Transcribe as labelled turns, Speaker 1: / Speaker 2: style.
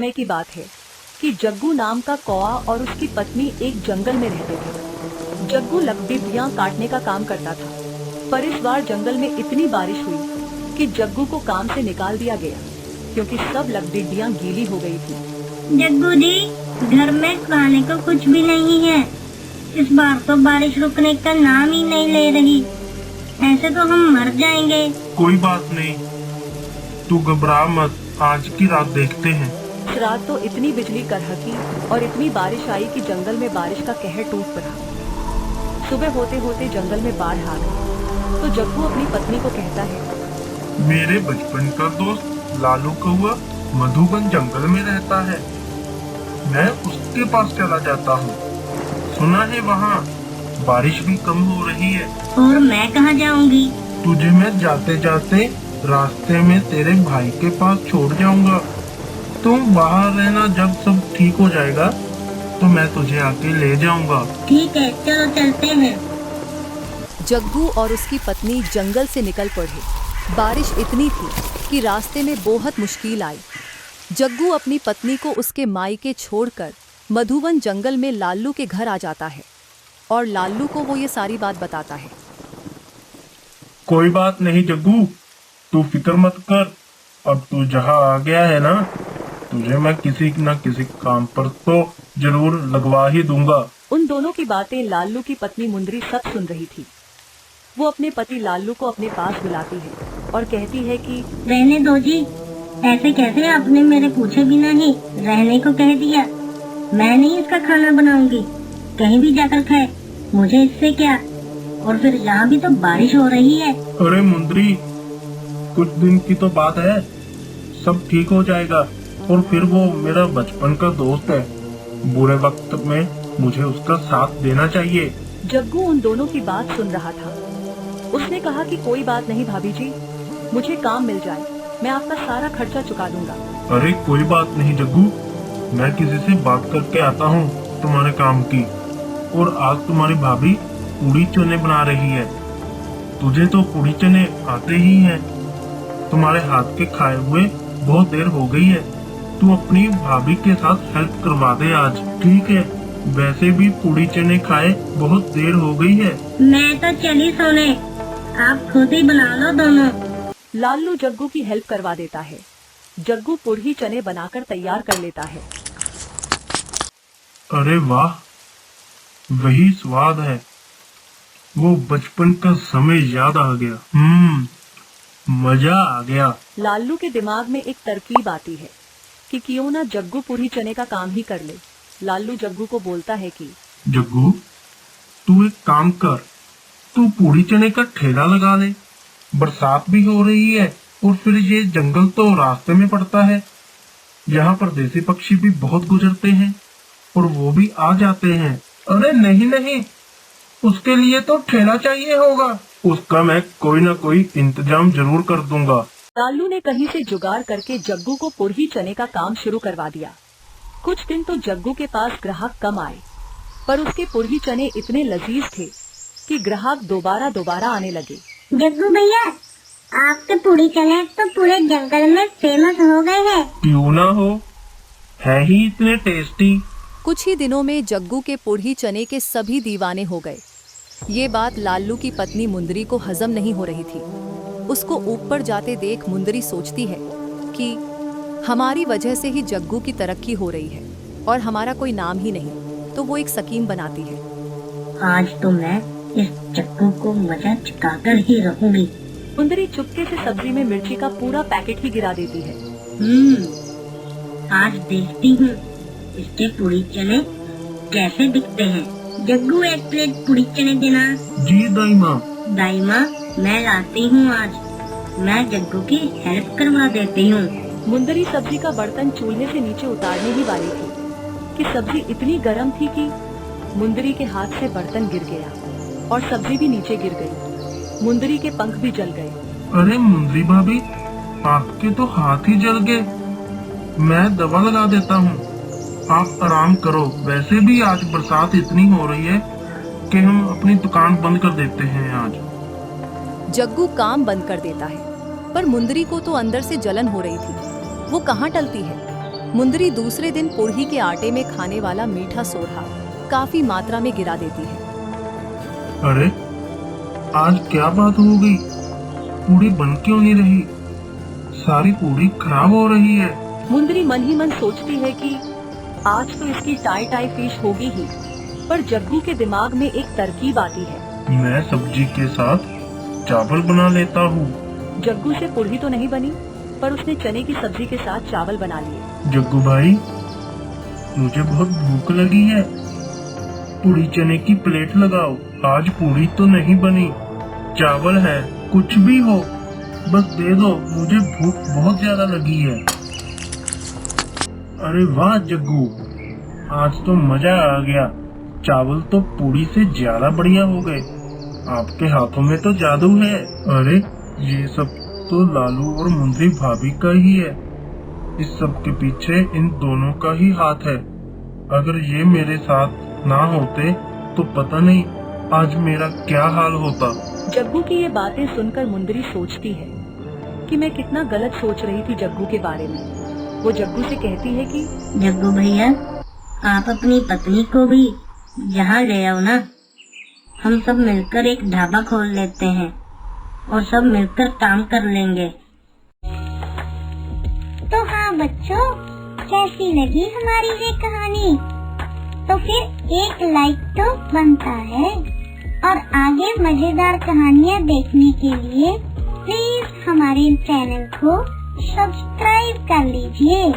Speaker 1: समय की बात है कि जग्गू नाम का कौआ और उसकी पत्नी एक जंगल में रहते थे। जग्गू लकड़ियां काटने का काम करता था, पर इस बार जंगल में इतनी बारिश हुई कि जग्गू को काम से निकाल दिया गया, क्योंकि सब लकड़ियां गीली हो गई थी।
Speaker 2: जग्गू जी, घर में खाने को कुछ भी नहीं है। इस बार तो बारिश रुकने का नाम ही नहीं ले रही। ऐसे तो हम मर जाएंगे।
Speaker 3: कोई बात नहीं, तू घबरा मत, आज की रात देखते हैं।
Speaker 1: इस रात तो इतनी बिजली कड़की और इतनी बारिश आई कि जंगल में बारिश का कहर टूट पड़ा। सुबह होते होते जंगल में बाढ़ आ गई, तो जग्गू अपनी पत्नी को कहता है,
Speaker 3: मेरे बचपन का दोस्त लालू कौआ मधुबन जंगल में रहता है, मैं उसके पास चला जाता हूँ। सुना है वहाँ बारिश भी कम हो रही है।
Speaker 2: और मैं कहाँ जाऊँगी?
Speaker 3: तुझे मैं जाते जाते रास्ते में तेरे भाई के पास छोड़ जाऊंगा। तुम बाहर रहना, जब सब ठीक हो जाएगा तो मैं तुझे आके ले जाऊंगा।
Speaker 2: ठीक है, चलो चलते हैं।
Speaker 1: जग्गू और उसकी पत्नी जंगल से निकल पड़े। बारिश इतनी थी कि रास्ते में बहुत मुश्किल आई। जग्गू अपनी पत्नी को उसके मायके छोड़कर मधुबन जंगल में लालू के घर आ जाता है और लालू को वो ये सारी बात बताता है।
Speaker 3: कोई बात नहीं जग्गू, तू फिक्र मत कर। अब तू जहाँ आ गया है ना, तुझे मैं किसी न किसी काम पर तो जरूर लगवा ही दूंगा।
Speaker 1: उन दोनों की बातें लालू की पत्नी मुंदरी सब सुन रही थी। वो अपने पति लालू को अपने पास बुलाती है और कहती है कि
Speaker 2: रहने दो जी, ऐसे कैसे आपने मेरे पूछे बिना ही रहने को कह दिया। मैं नहीं इसका खाना बनाऊंगी, कहीं भी जाकर खाए, मुझे इससे क्या। और फिर यहाँ भी तो बारिश हो रही है।
Speaker 3: अरे मुंदरी, कुछ दिन की तो बात है, सब ठीक हो जाएगा। और फिर वो मेरा बचपन का दोस्त है, बुरे वक्त में मुझे उसका साथ देना चाहिए।
Speaker 1: जग्गू उन दोनों की बात सुन रहा था। उसने कहा कि कोई बात नहीं भाभी जी, मुझे काम मिल जाए, मैं आपका सारा खर्चा चुका दूंगा।
Speaker 3: अरे कोई बात नहीं जग्गू, मैं किसी से बात करके आता हूँ तुम्हारे काम की। और आज तुम्हारी भाभी पूड़ी चने बना रही है। तुझे तो पूड़ी चने आते ही हैं, तुम्हारे हाथ के खाए हुए बहुत देर हो गई है। तू अपनी भाभी के साथ हेल्प करवा दे आज, ठीक है? वैसे भी पूड़ी चने खाए बहुत देर हो गई है।
Speaker 2: मैं तो चली सोने, आप खुद ही बना लो दोनों।
Speaker 1: लालू जग्गू की हेल्प करवा देता है। जग्गू पूड़ी चने बनाकर तैयार कर लेता है।
Speaker 3: अरे वाह, वही स्वाद है, वो बचपन का समय याद आ गया। मजा आ गया।
Speaker 1: लालू के दिमाग में एक तरकीब आती है कि क्यों ना जग्गू पूड़ी चने का काम ही कर ले। लालू जग्गू को बोलता है कि
Speaker 3: जग्गू, तू एक काम कर, तू पूड़ी चने का ठेला लगा ले। बरसात भी हो रही है और फिर ये जंगल तो रास्ते में पड़ता है, यहाँ पर देसी पक्षी भी बहुत गुजरते हैं और वो भी आ जाते हैं। अरे नहीं नहीं, उसके लिए तो ठेला चाहिए होगा, उसका मैं कोई ना कोई इंतजाम जरूर कर दूंगा।
Speaker 1: लालू ने कहीं से जुगाड़ करके जग्गू को पूड़ी चने का काम शुरू करवा दिया। कुछ दिन तो जग्गू के पास ग्राहक कम आए, पर उसके पूड़ी चने इतने लजीज थे कि ग्राहक दोबारा आने लगे।
Speaker 2: जग्गू भैया, आपके पूड़ी चने तो पूरे जंगल में फेमस हो गए हैं।
Speaker 3: क्यों ना हो, है ही इतने टेस्टी।
Speaker 1: कुछ ही दिनों में जग्गू के पूड़ी चने के सभी दीवाने हो गए। ये बात लालू की पत्नी मुंदरी को हजम नहीं हो रही थी। उसको ऊपर जाते देख मुंदरी सोचती है कि हमारी वजह से ही जग्गू की तरक्की हो रही है और हमारा कोई नाम ही नहीं। तो वो एक स्कीम बनाती है।
Speaker 2: आज तो मैं इस जग्गू को मजा चुकाकर ही रहूंगी।
Speaker 1: मुंदरी चुपके से सब्जी में मिर्ची का पूरा पैकेट ही गिरा देती है।
Speaker 2: आज देखती हूँ इसके पूड़ी चने कैसे दिखते हैं। जग्गू, एक प्लेट पूड़ी चने देना।
Speaker 3: जी दाई माँ।
Speaker 2: दाई माँ, मैं लाती हूँ आज। मैं जग्गू की हेल्प करवा देती हूँ।
Speaker 1: मुंदरी सब्जी का बर्तन चूल्हे से नीचे उतारने ही वाली थी कि सब्जी इतनी गर्म थी कि मुंदरी के हाथ से बर्तन गिर गया और सब्जी भी नीचे गिर गई। मुंदरी के पंख भी जल गए।
Speaker 3: अरे मुंदरी भाभी, आपके तो हाथ ही जल गए। मैं दवा लगा देता हूँ, आप आराम करो। वैसे भी आज बरसात इतनी हो रही है कि हम अपनी दुकान बंद कर देते हैं आज।
Speaker 1: जग्गू काम बंद कर देता है, पर मुंदरी को तो अंदर से जलन हो रही थी। वो कहाँ टलती है। मुंदरी दूसरे दिन पुरही के आटे में खाने वाला मीठा सोरहा काफी मात्रा में गिरा देती है।
Speaker 3: अरे आज क्या बात हो गई? पूरी बन क्यों नहीं रही? सारी पूरी खराब हो रही है।
Speaker 1: मुंदरी मन ही मन सोचती है कि आज तो इसकी टाई टाई फिश होगी ही, पर जग्गू के दिमाग में एक तरकीब आती है।
Speaker 3: मैं सब्जी के साथ चावल बना लेता हूँ।
Speaker 1: जग्गू से पुरही तो नहीं बनी, पर उसने चने की सब्जी के साथ चावल बना लिए।
Speaker 3: जग्गू भाई, मुझे बहुत भूख लगी है, पूरी चने की प्लेट लगाओ। आज पूरी तो नहीं बनी, चावल है, कुछ भी हो, बस दे दो, मुझे भूख बहुत ज्यादा लगी है। अरे वाह जग्गू, आज तो मजा आ गया। चावल तो पूरी से ज्यादा बढ़िया हो गए। आपके हाथों में तो जादू है। अरे ये सब तो लालू और मुंदरी भाभी का ही है। इस सब के पीछे इन दोनों का ही हाथ है। अगर ये मेरे साथ ना होते तो पता नहीं आज मेरा क्या हाल होता।
Speaker 1: जग्गू की ये बातें सुनकर मुंदरी सोचती है कि मैं कितना गलत सोच रही थी जग्गू के बारे में। वो जग्गू से कहती है कि
Speaker 2: जग्गू भैया, आप अपनी पत्नी को भी यहाँ ले आओ ना। हम सब मिलकर एक ढाबा खोल लेते हैं और सब मिलकर काम कर लेंगे। तो हाँ बच्चों, कैसी लगी हमारी ये कहानी? तो फिर एक लाइक तो बनता है, और आगे मजेदार कहानियाँ देखने के लिए प्लीज हमारे चैनल को सब्सक्राइब कर लीजिए।